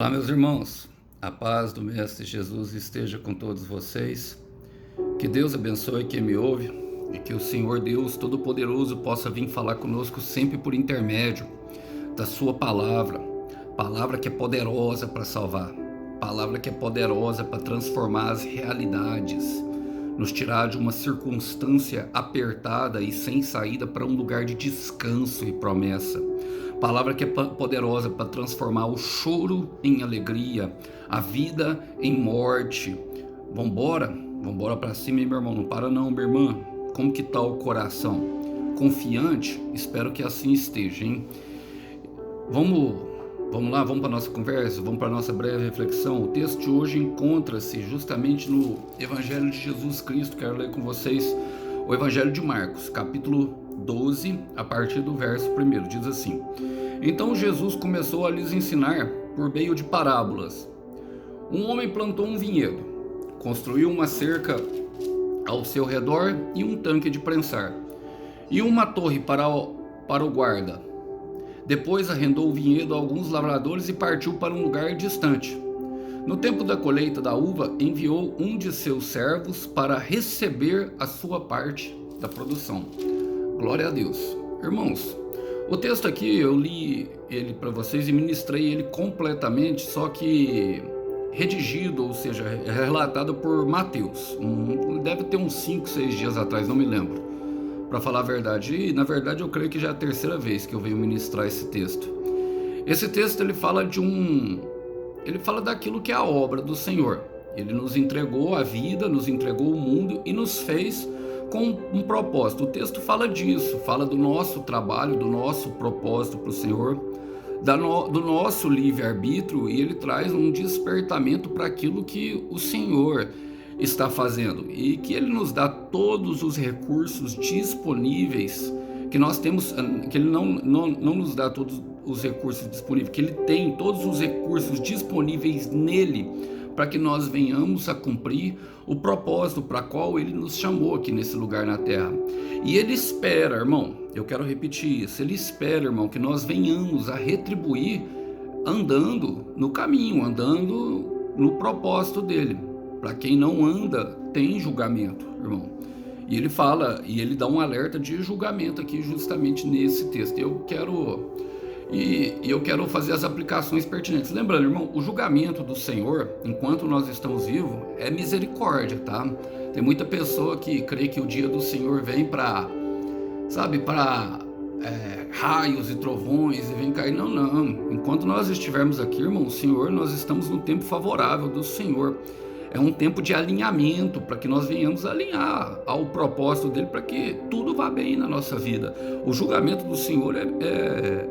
Olá, meus irmãos, a paz do Mestre Jesus esteja com todos vocês, que Deus abençoe quem me ouve e que o Senhor Deus Todo-Poderoso possa vir falar conosco sempre por intermédio da sua palavra, palavra que é poderosa para salvar, palavra que é poderosa para transformar as realidades, nos tirar de uma circunstância apertada e sem saída para um lugar de descanso e promessa. Palavra que é poderosa para transformar o choro em alegria, a vida em morte. Vambora para cima, hein, meu irmão? Não para não, minha irmã. Como que tá o coração? Confiante? Espero que assim esteja, hein? Vamos lá, vamos para nossa conversa, vamos para nossa breve reflexão. O texto de hoje encontra-se justamente no Evangelho de Jesus Cristo. Quero ler com vocês o Evangelho de Marcos, capítulo 12, a partir do verso 1, diz assim: Então Jesus começou a lhes ensinar por meio de parábolas. Um homem plantou um vinhedo, construiu uma cerca ao seu redor e um tanque de prensar, e uma torre para o guarda. Depois arrendou o vinhedo a alguns lavradores e partiu para um lugar distante. No tempo da colheita da uva, enviou um de seus servos para receber a sua parte da produção. Glória a Deus. Irmãos, o texto aqui eu li ele para vocês e ministrei ele completamente, só que redigido, ou seja, relatado por Mateus. Deve ter uns 5, 6 dias atrás, não me lembro, para falar a verdade. E na verdade eu creio que já é a terceira vez que eu venho ministrar esse texto. Esse texto ele fala daquilo que é a obra do Senhor. Ele nos entregou a vida, nos entregou o mundo e nos fez com um propósito. O texto fala disso, fala do nosso trabalho, do nosso propósito para o Senhor, do nosso livre-arbítrio, e ele traz um despertamento para aquilo que o Senhor está fazendo e que ele nos dá todos os recursos disponíveis que nós temos, que ele não nos dá todos os recursos disponíveis, que ele tem todos os recursos disponíveis nele, para que nós venhamos a cumprir o propósito para qual ele nos chamou aqui nesse lugar na terra. E ele espera, irmão, eu quero repetir isso, ele espera, irmão, que nós venhamos a retribuir andando no caminho, andando no propósito dele. Para quem não anda, tem julgamento, irmão. E ele fala, e ele dá um alerta de julgamento aqui justamente nesse texto. Eu quero fazer as aplicações pertinentes. Lembrando, irmão, o julgamento do Senhor, enquanto nós estamos vivos, é misericórdia, tá? Tem muita pessoa que crê que o dia do Senhor vem para raios e trovões e vem cair. Não. Enquanto nós estivermos aqui, irmão, o Senhor, nós estamos no tempo favorável do Senhor. É um tempo de alinhamento, para que nós venhamos alinhar ao propósito dele, para que tudo vá bem na nossa vida. O julgamento do Senhor é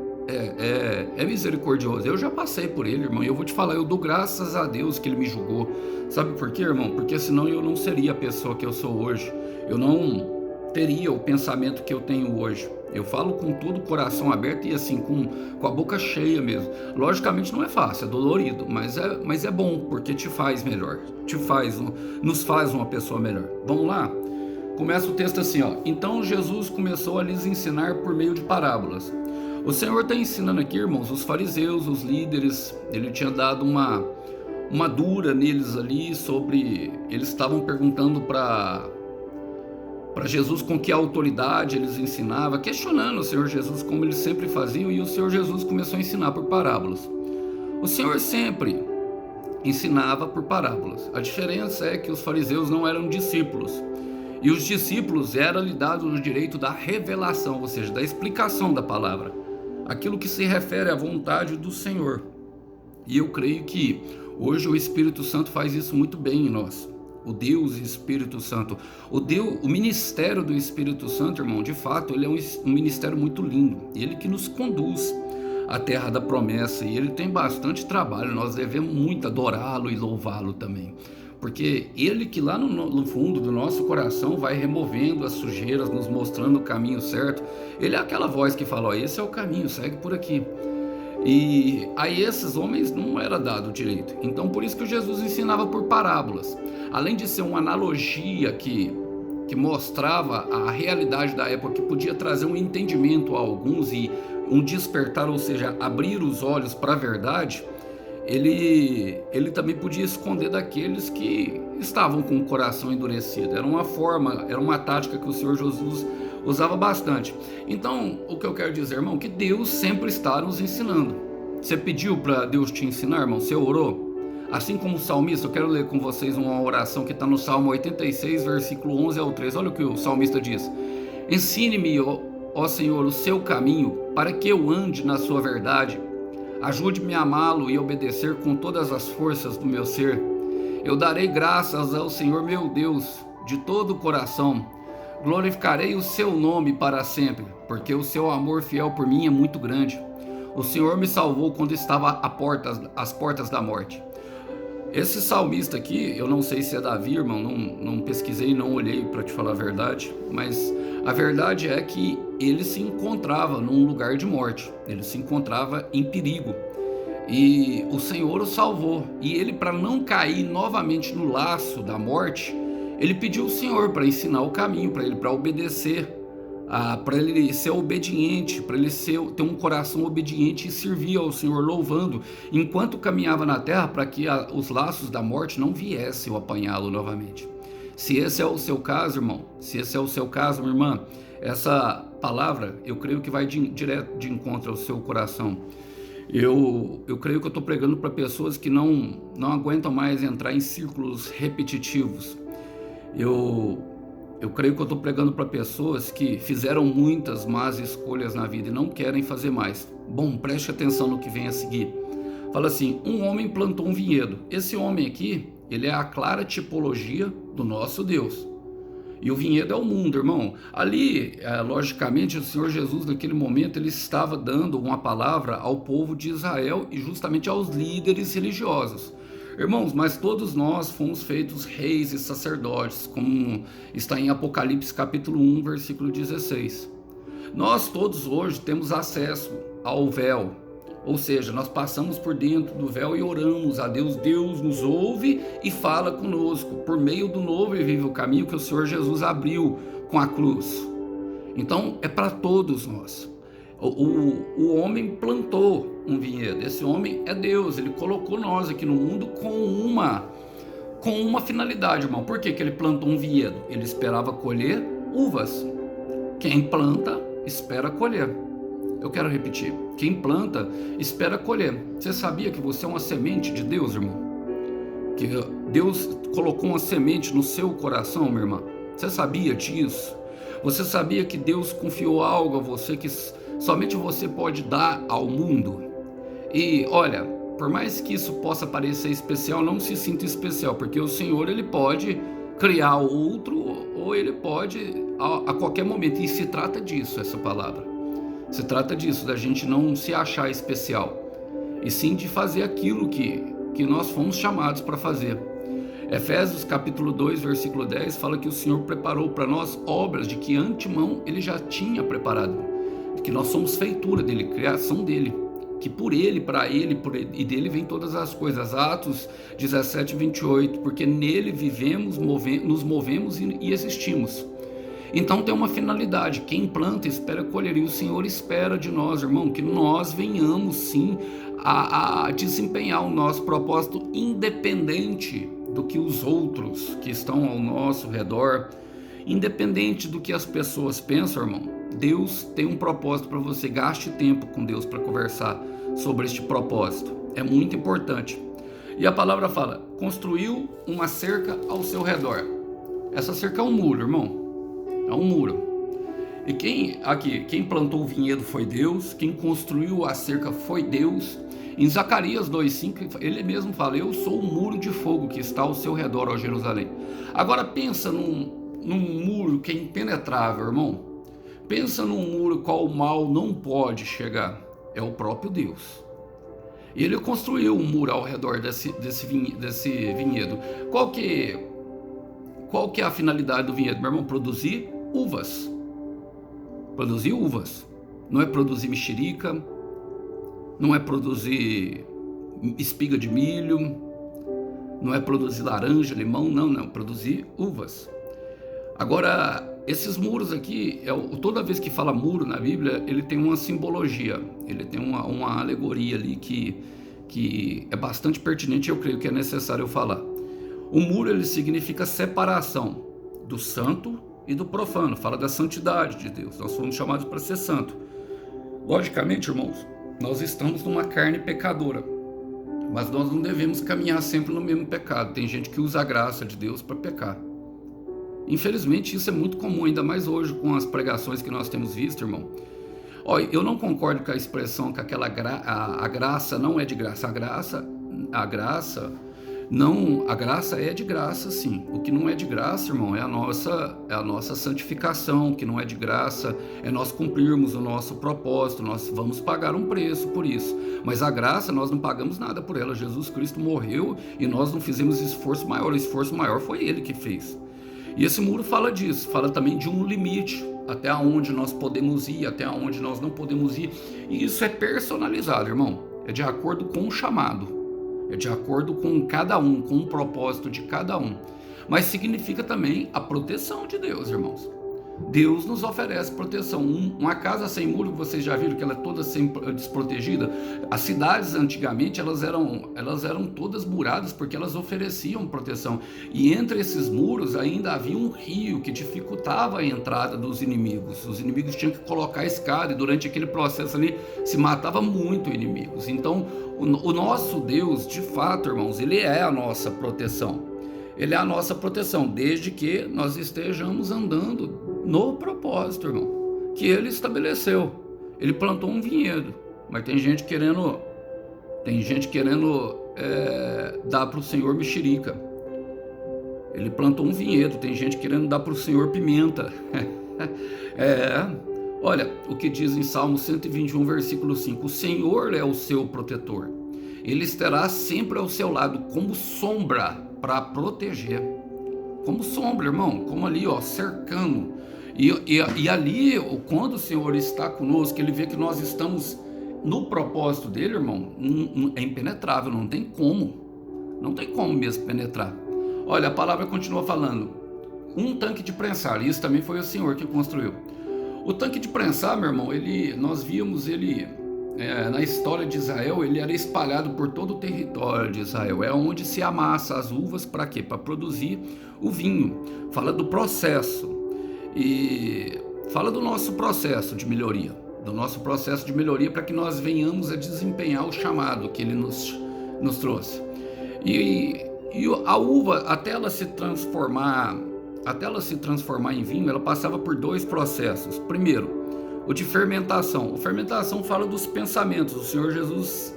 misericordioso. Eu já passei por ele, irmão, e eu vou te falar, eu dou graças a Deus que ele me julgou. Sabe por quê, irmão? Porque senão eu não seria a pessoa que eu sou hoje. Eu não teria o pensamento que eu tenho hoje. Eu falo com todo o coração aberto e assim, com a boca cheia mesmo. Logicamente não é fácil, é dolorido, mas é bom, porque te faz melhor, nos faz uma pessoa melhor. Vamos lá? Começa o texto assim, ó. Então Jesus começou a lhes ensinar por meio de parábolas. O Senhor está ensinando aqui, irmãos, os fariseus, os líderes. Ele tinha dado uma dura neles ali sobre... Eles estavam perguntando para Jesus com que autoridade eles ensinavam, questionando o Senhor Jesus como eles sempre faziam, e o Senhor Jesus começou a ensinar por parábolas. O Senhor sempre ensinava por parábolas. A diferença é que os fariseus não eram discípulos, e os discípulos era-lhe dado o direito da revelação, ou seja, da explicação da palavra, aquilo que se refere à vontade do Senhor. E eu creio que hoje o Espírito Santo faz isso muito bem em nós. O Deus Espírito Santo, o ministério do Espírito Santo, irmão, de fato, ele é um ministério muito lindo. Ele que nos conduz à terra da promessa, e ele tem bastante trabalho. Nós devemos muito adorá-lo e louvá-lo também, porque ele que lá no fundo do nosso coração vai removendo as sujeiras, nos mostrando o caminho certo. Ele é aquela voz que fala, ó, esse é o caminho, segue por aqui. E a esses homens não era dado o direito. Então por isso que Jesus ensinava por parábolas. Além de ser uma analogia que mostrava a realidade da época, que podia trazer um entendimento a alguns e um despertar, ou seja, abrir os olhos para a verdade, ele também podia esconder daqueles que estavam com o coração endurecido. Era uma forma, era uma tática que o Senhor Jesus usava bastante. Então, o que eu quero dizer, irmão, que Deus sempre está nos ensinando. Você pediu para Deus te ensinar, irmão? Você orou? Assim como o salmista, eu quero ler com vocês uma oração que está no Salmo 86, versículo 11 ao 13. Olha o que o salmista diz: ensine-me, ó Senhor, o seu caminho, para que eu ande na sua verdade. Ajude-me a amá-lo e obedecer com todas as forças do meu ser. Eu darei graças ao Senhor meu Deus de todo o coração. Glorificarei o seu nome para sempre, porque o seu amor fiel por mim é muito grande. O Senhor me salvou quando estava às portas da morte. Esse salmista aqui, eu não sei se é Davi, irmão, não pesquisei, não olhei para te falar a verdade, mas a verdade é que ele se encontrava num lugar de morte, ele se encontrava em perigo, e o Senhor o salvou, e ele, para não cair novamente no laço da morte, ele pediu ao Senhor para ensinar o caminho para ele, para obedecer, para ele ser obediente, para ele ter um coração obediente e servir ao Senhor louvando, enquanto caminhava na terra, para que os laços da morte não viessem apanhá-lo novamente. Se esse é o seu caso, irmão, se esse é o seu caso, minha irmã, essa palavra eu creio que vai direto de encontro ao seu coração. Eu creio que eu estou pregando para pessoas que não aguentam mais entrar em círculos repetitivos. Eu creio que eu estou pregando para pessoas que fizeram muitas más escolhas na vida e não querem fazer mais. Bom, preste atenção no que vem a seguir. Fala assim: um homem plantou um vinhedo. Esse homem aqui, ele é a clara tipologia do nosso Deus. E o vinhedo é o mundo, irmão. Ali, logicamente, o Senhor Jesus, naquele momento, ele estava dando uma palavra ao povo de Israel e justamente aos líderes religiosos. Irmãos, mas todos nós fomos feitos reis e sacerdotes, como está em Apocalipse capítulo 1, versículo 16. Nós todos hoje temos acesso ao véu, ou seja, nós passamos por dentro do véu e oramos a Deus. Deus nos ouve e fala conosco, por meio do novo e vivo caminho que o Senhor Jesus abriu com a cruz. Então, é para todos nós. O homem plantou um vinhedo, esse homem é Deus, ele colocou nós aqui no mundo com uma finalidade, irmão. Por que ele plantou um vinhedo? Ele esperava colher uvas. Quem planta, espera colher. Eu quero repetir: quem planta, espera colher. Você sabia que você é uma semente de Deus, irmão? Que Deus colocou uma semente no seu coração, minha irmã? Você sabia disso? Você sabia que Deus confiou algo a você que somente você pode dar ao mundo? E olha, por mais que isso possa parecer especial, não se sinta especial, porque o Senhor, ele pode criar outro, ou ele pode a qualquer momento, e se trata disso, essa palavra. Se trata disso, da gente não se achar especial, e sim de fazer aquilo que nós fomos chamados para fazer. Efésios capítulo 2, versículo 10, fala que o Senhor preparou para nós obras de que antemão ele já tinha preparado, que nós somos feitura dele, criação dele, que por ele, para ele, e dele vem todas as coisas. Atos 17, 28, porque nele vivemos, nos movemos e existimos. Então tem uma finalidade: quem planta espera colher, e o Senhor espera de nós, irmão, que nós venhamos sim a desempenhar o nosso propósito, independente do que os outros que estão ao nosso redor, independente do que as pessoas pensam, irmão. Deus tem um propósito para você. Gaste tempo com Deus para conversar sobre este propósito, é muito importante. E a palavra fala: construiu uma cerca ao seu redor. Essa cerca é um muro, irmão, é um muro. E quem plantou o vinhedo foi Deus, quem construiu a cerca foi Deus. Em Zacarias 2,5, ele mesmo fala: eu sou o muro de fogo que está ao seu redor, ó Jerusalém. Agora pensa num muro que é impenetrável, irmão. Pensa num muro qual o mal não pode chegar. É o próprio Deus. E ele construiu um muro ao redor desse vinhedo. Qual que é a finalidade do vinhedo, meu irmão? Produzir uvas. Produzir uvas. Não é produzir mexerica, não é produzir espiga de milho, não é produzir laranja, limão, não, produzir uvas. Agora, esses muros aqui, toda vez que fala muro na Bíblia, ele tem uma simbologia, ele tem uma alegoria ali que que é bastante pertinente e eu creio que é necessário eu falar. O muro, ele significa separação do santo e do profano, fala da santidade de Deus. Nós fomos chamados para ser santo. Logicamente, irmãos, nós estamos numa carne pecadora, mas nós não devemos caminhar sempre no mesmo pecado. Tem gente que usa a graça de Deus para pecar. Infelizmente, isso é muito comum, ainda mais hoje com as pregações que nós temos visto, irmão. Olha, eu não concordo com a expressão que a graça não é de graça. A graça é de graça, sim. O que não é de graça, irmão, é a nossa santificação. O que não é de graça é nós cumprirmos o nosso propósito. Nós vamos pagar um preço por isso. Mas a graça, nós não pagamos nada por ela. Jesus Cristo morreu e nós não fizemos esforço maior. O esforço maior foi Ele que fez. E esse muro fala disso, fala também de um limite, até onde nós podemos ir, até onde nós não podemos ir. E isso é personalizado, irmão. É de acordo com o chamado. É de acordo com cada um, com o propósito de cada um. Mas significa também a proteção de Deus, irmãos. Deus nos oferece proteção. Uma casa sem muro, vocês já viram que ela é toda desprotegida? As cidades antigamente elas eram todas muradas porque elas ofereciam proteção. E entre esses muros ainda havia um rio que dificultava a entrada dos inimigos. Os inimigos tinham que colocar escada e durante aquele processo ali se matava muito inimigos. Então o nosso Deus, de fato, irmãos, ele é a nossa proteção. Ele é a nossa proteção, desde que nós estejamos andando no propósito, irmão, que Ele estabeleceu. Ele plantou um vinhedo, mas tem gente querendo dar para o Senhor mexerica. Ele plantou um vinhedo, tem gente querendo dar para o Senhor pimenta. Olha o que diz em Salmo 121, versículo 5: o Senhor é o seu protetor. Ele estará sempre ao seu lado como sombra para proteger. Como sombra, irmão, como ali, ó, cercando. E ali, quando o Senhor está conosco, Ele vê que nós estamos no propósito dele, irmão, é impenetrável, não tem como mesmo penetrar. Olha, a palavra continua falando, um tanque de prensar, isso também foi o Senhor que construiu. O tanque de prensar, meu irmão, nós vimos ele na história de Israel, ele era espalhado por todo o território de Israel. É onde se amassa as uvas para quê? Para produzir o vinho. Fala do processo e fala do nosso processo de melhoria, para que nós venhamos a desempenhar o chamado que ele nos trouxe. E a uva, até ela se transformar em vinho, ela passava por dois processos. Primeiro, o de fermentação. A fermentação fala dos pensamentos. O Senhor Jesus,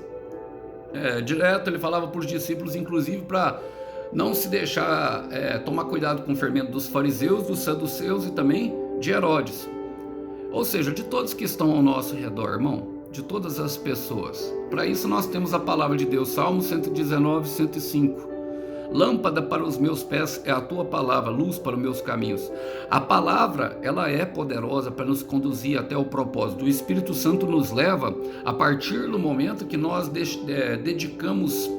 direto, ele falava para os discípulos, inclusive, para não se deixar, tomar cuidado com o fermento dos fariseus, dos saduceus e também de Herodes. Ou seja, de todos que estão ao nosso redor, irmão, de todas as pessoas. Para isso nós temos a palavra de Deus, Salmo 119, 105. Lâmpada para os meus pés é a tua palavra, luz para os meus caminhos. A palavra, ela é poderosa para nos conduzir até o propósito. O Espírito Santo nos leva a partir do momento que nós dedicamos,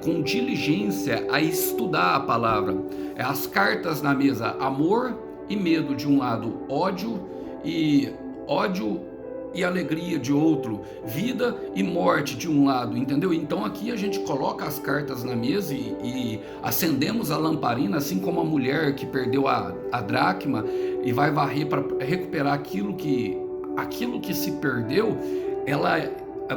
com diligência a estudar a palavra. As cartas na mesa, amor e medo de um lado, ódio e alegria de outro, vida e morte de um lado, entendeu? Então aqui a gente coloca as cartas na mesa e acendemos a lamparina, assim como a mulher que perdeu a dracma e vai varrer para recuperar aquilo que se perdeu. Ela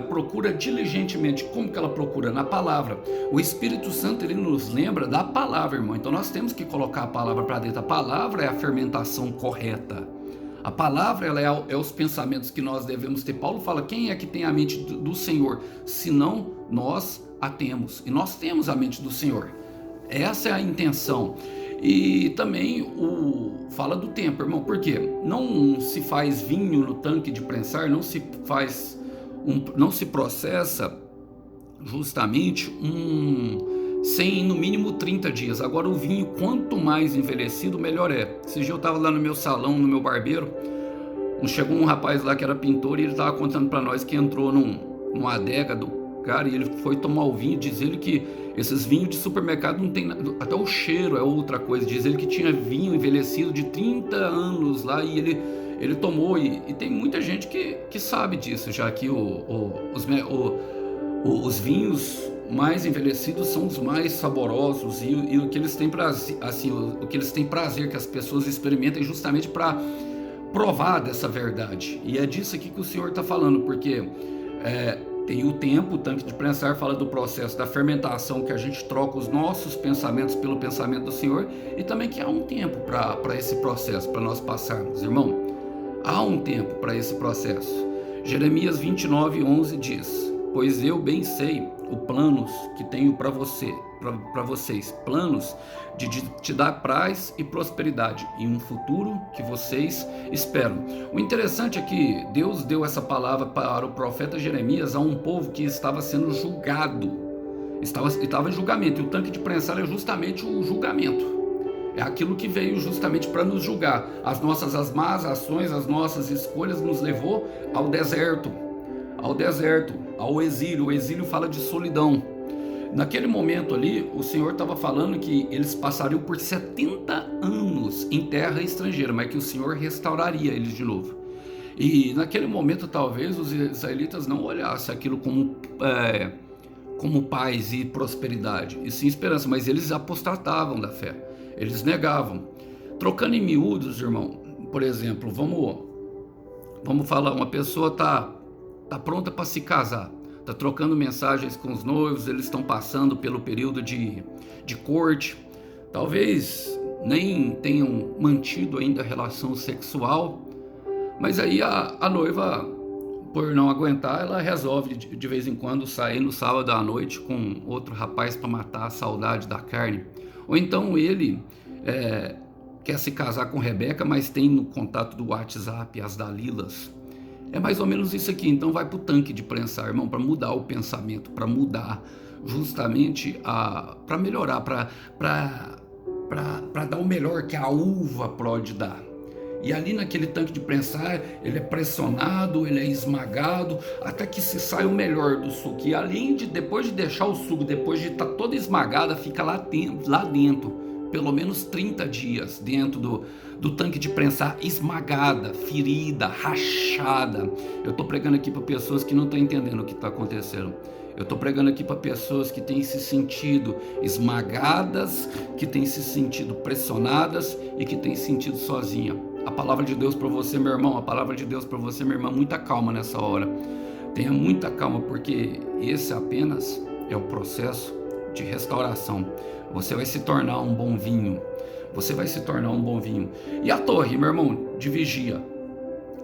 procura diligentemente. Como que ela procura? Na palavra. O Espírito Santo, ele nos lembra da palavra, irmão. Então nós temos que colocar a palavra para dentro. A palavra é a fermentação correta. A palavra, ela é os pensamentos que nós devemos ter. Paulo fala, quem é que tem a mente do Senhor? Senão nós a temos. E nós temos a mente do Senhor. Essa é a intenção. E também fala do tempo, irmão. Por quê? Não se faz vinho no tanque de prensar, não se processa justamente sem no mínimo 30 dias. Agora o vinho, quanto mais envelhecido, melhor é. Esse dia eu estava lá no meu salão, no meu barbeiro, chegou um rapaz lá que era pintor e ele estava contando para nós que entrou numa adega do cara e ele foi tomar o vinho. Diz ele que esses vinhos de supermercado não tem nada, até o cheiro é outra coisa. Diz ele que tinha vinho envelhecido de 30 anos lá e ele tomou, e tem muita gente que sabe disso, já que o Os vinhos mais envelhecidos são os mais saborosos e o que eles têm prazer, assim, o que eles têm prazer que as pessoas experimentem justamente para provar dessa verdade. E é disso aqui que o Senhor está falando, porque tem o tempo, o tanque de prensar fala do processo da fermentação, que a gente troca os nossos pensamentos pelo pensamento do Senhor, e também que há um tempo para esse processo, para nós passarmos, irmão. Há um tempo para esse processo. Jeremias 29:11 diz: pois eu bem sei os planos que tenho para vocês, planos de te dar paz e prosperidade e um futuro que vocês esperam. O interessante é que Deus deu essa palavra para o profeta Jeremias a um povo que estava sendo julgado, estava em julgamento, e o tanque de prensar é justamente o julgamento. É aquilo que veio justamente para nos julgar. As más ações, as nossas escolhas nos levou ao deserto, ao exílio. O exílio fala de solidão. Naquele momento ali, o Senhor estava falando que eles passariam por 70 anos em terra estrangeira, mas que o Senhor restauraria eles de novo. E naquele momento, talvez, os israelitas não olhassem aquilo como paz e prosperidade, e sim esperança, mas eles apostatavam da fé, eles negavam. Trocando em miúdos, irmão, por exemplo, vamos falar, uma pessoa tá pronta para se casar, tá trocando mensagens com os noivos, eles estão passando pelo período de corte, talvez nem tenham mantido ainda a relação sexual, mas aí a noiva, por não aguentar, ela resolve de vez em quando sair no sábado à noite com outro rapaz para matar a saudade da carne. Ou então ele quer se casar com Rebeca, mas tem no contato do WhatsApp as Dalilas. É mais ou menos isso aqui. Então vai para o tanque de prensar, irmão, para mudar o pensamento, para mudar justamente, para melhorar, para dar o melhor que a uva pode dar. E ali naquele tanque de prensar, ele é pressionado, ele é esmagado, até que se sai o melhor do suco. E além de, depois de deixar o suco, depois de estar toda esmagada, fica lá dentro, pelo menos 30 dias, dentro do tanque de prensar, esmagada, ferida, rachada. Eu estou pregando aqui para pessoas que não estão entendendo o que está acontecendo. Eu estou pregando aqui para pessoas que têm se sentido esmagadas, que têm se sentido pressionadas e que têm se sentido sozinha. A palavra de Deus para você, meu irmão, a palavra de Deus para você, minha irmã, muita calma nessa hora. Tenha muita calma, porque esse apenas é o processo de restauração. Você vai se tornar um bom vinho. Você vai se tornar um bom vinho. E a torre, meu irmão, de vigia.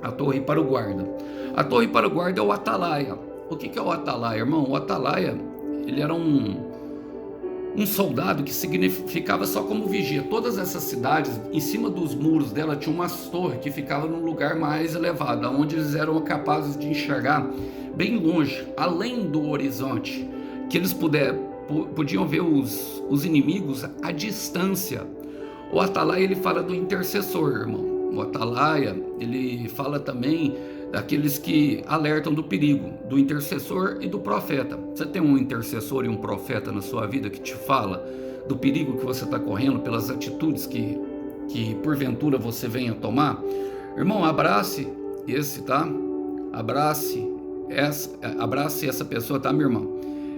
A torre para o guarda. A torre para o guarda é o atalaia. O que é o atalaia, irmão? O atalaia, ele era um soldado que significava só como vigia. Todas essas cidades, em cima dos muros dela, tinha umas torres que ficavam num lugar mais elevado, onde eles eram capazes de enxergar bem longe, além do horizonte, que eles podiam ver os inimigos à distância. O atalaia, ele fala do intercessor, irmão. O atalaia, ele fala também daqueles que alertam do perigo, do intercessor e do profeta. Você tem um intercessor e um profeta na sua vida que te fala do perigo que você está correndo, pelas atitudes que porventura você venha tomar? Irmão, abrace esse, tá? Abrace essa pessoa, tá, minha irmã?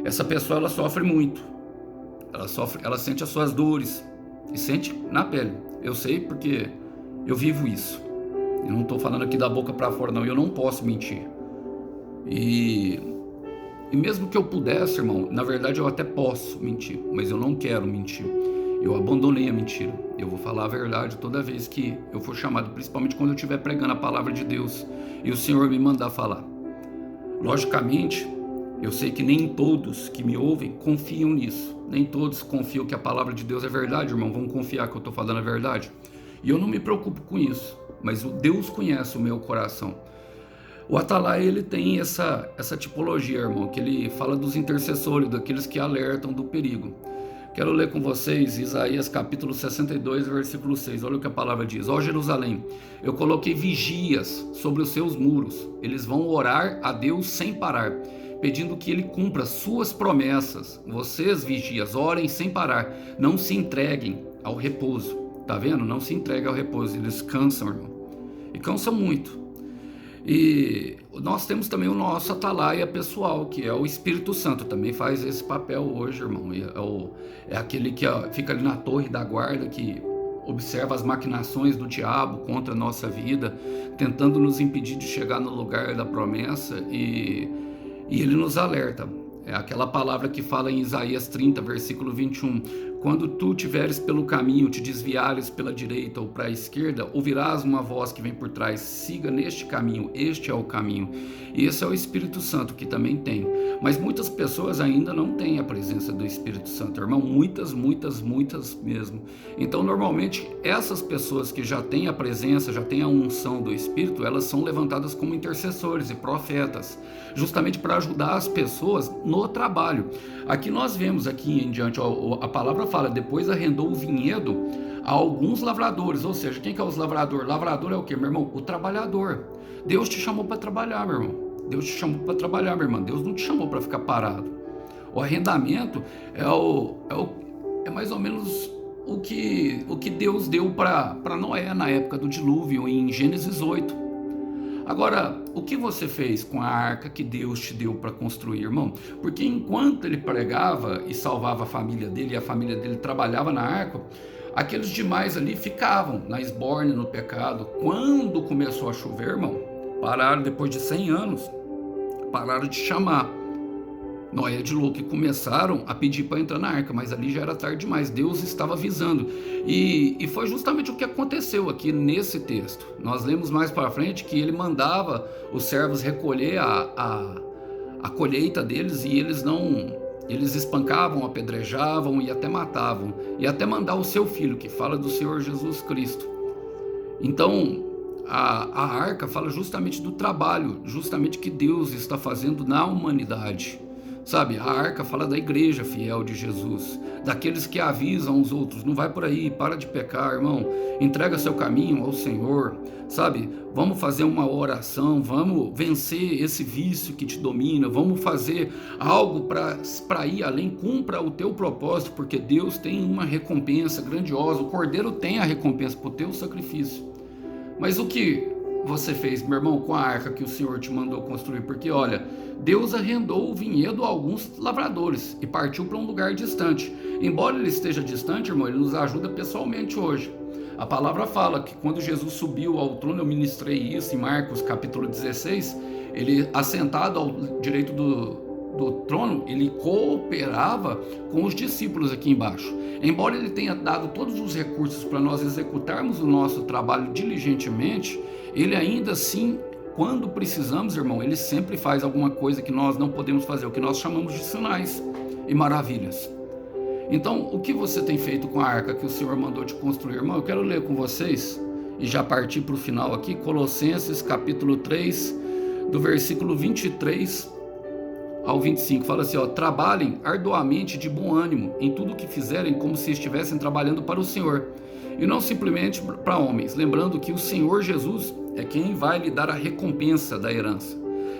Essa pessoa, ela sofre muito. Ela sente as suas dores e sente na pele. Eu sei porque eu vivo isso. Eu não estou falando aqui da boca para fora, não. Eu não posso mentir. E mesmo que eu pudesse, irmão, na verdade eu até posso mentir, mas eu não quero mentir. Eu abandonei a mentira. Eu vou falar a verdade toda vez que eu for chamado, principalmente quando eu estiver pregando a palavra de Deus e o Senhor me mandar falar. Logicamente, eu sei que nem todos que me ouvem confiam nisso. Nem todos confiam que a palavra de Deus é verdade, irmão. Vamos confiar que eu estou falando a verdade. E eu não me preocupo com isso. Mas o Deus conhece o meu coração. O atalaia, ele tem essa tipologia, irmão, que ele fala dos intercessores, daqueles que alertam do perigo. Quero ler com vocês Isaías capítulo 62, versículo 6. Olha o que a palavra diz. Ó Jerusalém, eu coloquei vigias sobre os seus muros. Eles vão orar a Deus sem parar, pedindo que Ele cumpra suas promessas. Vocês, vigias, orem sem parar. Não se entreguem ao repouso. Tá vendo? Não se entreguem ao repouso. Eles cansam, irmão. E cansam muito. E nós temos também o nosso atalaia pessoal, que é o Espírito Santo, também faz esse papel hoje, irmão. É aquele que fica ali na torre da guarda, que observa as maquinações do diabo contra a nossa vida, tentando nos impedir de chegar no lugar da promessa, e ele nos alerta. É aquela palavra que fala em Isaías 30, versículo 21. Quando tu tiveres pelo caminho, te desviares pela direita ou para a esquerda, ouvirás uma voz que vem por trás, siga neste caminho, este é o caminho. E esse é o Espírito Santo, que também tem. Mas muitas pessoas ainda não têm a presença do Espírito Santo, irmão. Muitas mesmo. Então, normalmente, essas pessoas que já têm a presença, já têm a unção do Espírito, elas são levantadas como intercessores e profetas, justamente para ajudar as pessoas no trabalho. Aqui nós vemos, aqui em diante, a palavra fala, depois arrendou o vinhedo a alguns lavradores. Ou seja, quem que é os lavradores? Lavrador é o quê, meu irmão? O trabalhador. Deus te chamou para trabalhar, meu irmão. Deus te chamou para trabalhar, minha irmã. Deus não te chamou para ficar parado. O arrendamento é mais ou menos o que Deus deu para Noé na época do dilúvio, em Gênesis 8. Agora, o que você fez com a arca que Deus te deu para construir, irmão? Porque enquanto ele pregava e salvava a família dele, e a família dele trabalhava na arca, aqueles demais ali ficavam na esbórnia, no pecado. Quando começou a chover, irmão, pararam depois de 100 anos, pararam de chamar Noé de louco e começaram a pedir para entrar na arca, mas ali já era tarde demais. Deus estava avisando, e foi justamente o que aconteceu aqui nesse texto. Nós lemos mais para frente que ele mandava os servos recolher a colheita deles, e eles espancavam, apedrejavam e até matavam, e até mandar o seu filho, que fala do Senhor Jesus Cristo. Então a arca fala justamente do trabalho, justamente que Deus está fazendo na humanidade. Sabe, a arca fala da igreja fiel de Jesus, daqueles que avisam os outros, não vai por aí, para de pecar, irmão, entrega seu caminho ao Senhor, sabe, vamos fazer uma oração, vamos vencer esse vício que te domina, vamos fazer algo para ir além, cumpra o teu propósito, porque Deus tem uma recompensa grandiosa, o Cordeiro tem a recompensa por teu sacrifício. Mas o que você fez, meu irmão, com a arca que o Senhor te mandou construir? Porque olha, Deus arrendou o vinhedo a alguns lavradores e partiu para um lugar distante. Embora ele esteja distante, irmão, ele nos ajuda pessoalmente hoje. A palavra fala que quando Jesus subiu ao trono, eu ministrei isso em Marcos capítulo 16, ele assentado ao direito do trono, ele cooperava com os discípulos aqui embaixo. Embora ele tenha dado todos os recursos para nós executarmos o nosso trabalho diligentemente, ele ainda assim, quando precisamos, irmão, ele sempre faz alguma coisa que nós não podemos fazer, o que nós chamamos de sinais e maravilhas. Então, o que você tem feito com a arca que o Senhor mandou te construir, irmão? Eu quero ler com vocês e já partir para o final aqui, Colossenses capítulo 3, do versículo 23 ao 25, fala assim, trabalhem arduamente de bom ânimo em tudo o que fizerem, como se estivessem trabalhando para o Senhor, e não simplesmente para homens, lembrando que o Senhor Jesus é quem vai lhe dar a recompensa da herança.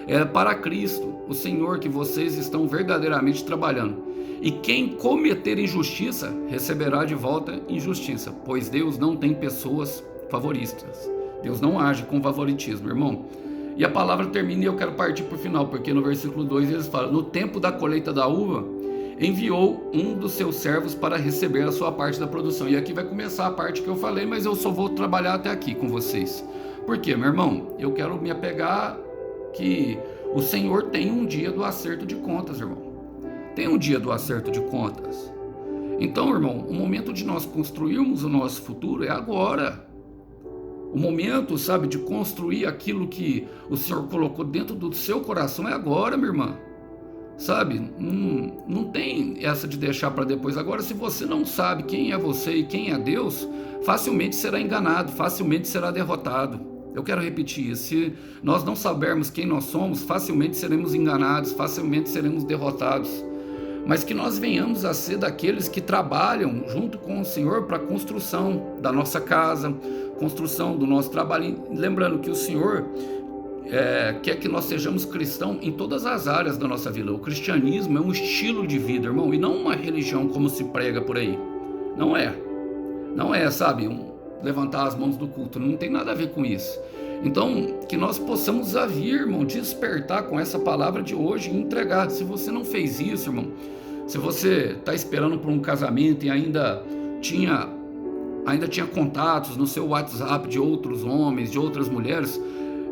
É para Cristo, o Senhor, que vocês estão verdadeiramente trabalhando. E quem cometer injustiça, receberá de volta injustiça, pois Deus não tem pessoas favoritas. Deus não age com favoritismo, irmão. E a palavra termina e eu quero partir para o final, porque no versículo 2 eles falam, no tempo da colheita da uva, enviou um dos seus servos para receber a sua parte da produção. E aqui vai começar a parte que eu falei, mas eu só vou trabalhar até aqui com vocês. Por quê, meu irmão? Eu quero me apegar que o Senhor tem um dia do acerto de contas, irmão. Tem um dia do acerto de contas. Então, irmão, o momento de nós construirmos o nosso futuro é agora. O momento, sabe, de construir aquilo que o Senhor colocou dentro do seu coração é agora, minha irmã. Sabe, não tem essa de deixar para depois. Agora, se você não sabe quem é você e quem é Deus, facilmente será enganado, facilmente será derrotado. Eu quero repetir isso, se nós não sabermos quem nós somos, facilmente seremos enganados, facilmente seremos derrotados. Mas que nós venhamos a ser daqueles que trabalham junto com o Senhor para a construção da nossa casa, construção do nosso trabalho. Lembrando que o Senhor quer que nós sejamos cristãos em todas as áreas da nossa vida. O cristianismo é um estilo de vida, irmão, e não uma religião como se prega por aí. Não é, sabe, levantar as mãos do culto, não tem nada a ver com isso. Então, que nós possamos vir, irmão, despertar com essa palavra de hoje e entregar. Se você não fez isso, irmão, se você está esperando por um casamento e tinha ainda tinha contatos no seu WhatsApp de outros homens, de outras mulheres,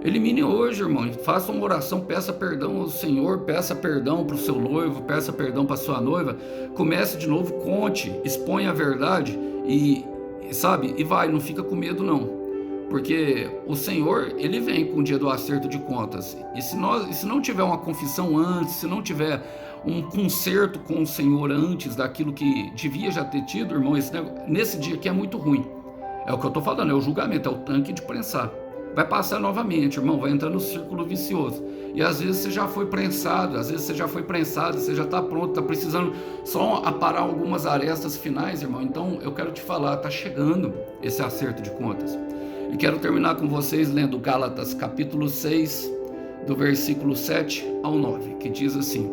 elimine hoje, irmão. Faça uma oração, peça perdão ao Senhor, peça perdão para o seu noivo, peça perdão para a sua noiva. Comece de novo, conte, exponha a verdade e sabe, e vai, não fica com medo não. Porque o Senhor, ele vem com o dia do acerto de contas. E se não tiver uma confissão antes, se não tiver um conserto com o Senhor antes daquilo que devia já ter tido, irmão, nesse dia aqui é muito ruim. É o que eu estou falando, é o julgamento, é o tanque de prensar. Vai passar novamente, irmão, vai entrar no círculo vicioso. E às vezes você já foi prensado, você já está pronto, está precisando só aparar algumas arestas finais, irmão. Então eu quero te falar, está chegando esse acerto de contas. E quero terminar com vocês lendo Gálatas capítulo 6, do versículo 7 ao 9, que diz assim: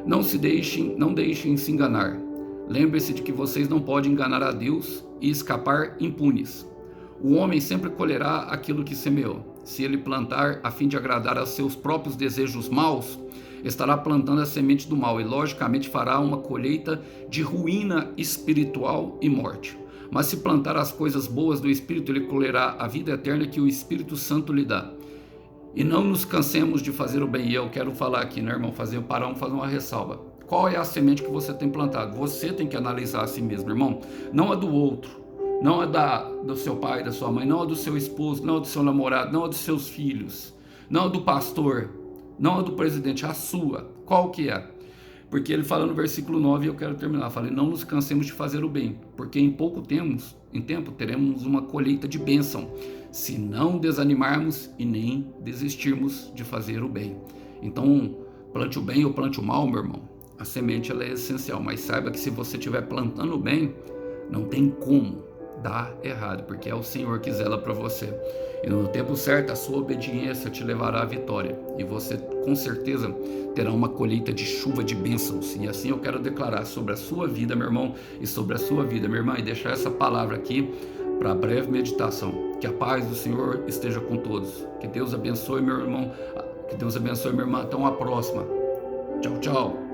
não deixem se enganar. Lembre-se de que vocês não podem enganar a Deus e escapar impunes. O homem sempre colherá aquilo que semeou. Se ele plantar a fim de agradar aos seus próprios desejos maus, estará plantando a semente do mal e logicamente fará uma colheita de ruína espiritual e morte. Mas se plantar as coisas boas do Espírito, ele colherá a vida eterna que o Espírito Santo lhe dá. E não nos cansemos de fazer o bem. E eu quero falar aqui, né, irmão, fazer uma ressalva. Qual é a semente que você tem plantado? Você tem que analisar a si mesmo, irmão. Não a do outro, não a do seu pai, da sua mãe, não a do seu esposo, não a do seu namorado, não a dos seus filhos, não a do pastor, não a do presidente, a sua. Qual que é? Porque ele fala no versículo 9, e eu quero terminar, fala: não nos cansemos de fazer o bem, porque em tempo teremos uma colheita de bênção, se não desanimarmos e nem desistirmos de fazer o bem. Então, plante o bem ou plante o mal, meu irmão, a semente ela é essencial, mas saiba que se você estiver plantando o bem, não tem como dar errado, porque é o Senhor que zela para você. E no tempo certo, a sua obediência te levará à vitória. E você, com certeza, terá uma colheita de chuva de bênçãos. E assim eu quero declarar sobre a sua vida, meu irmão, e sobre a sua vida, minha irmã, e deixar essa palavra aqui para breve meditação. Que a paz do Senhor esteja com todos. Que Deus abençoe, meu irmão. Que Deus abençoe, minha irmã. Até uma próxima. Tchau, tchau.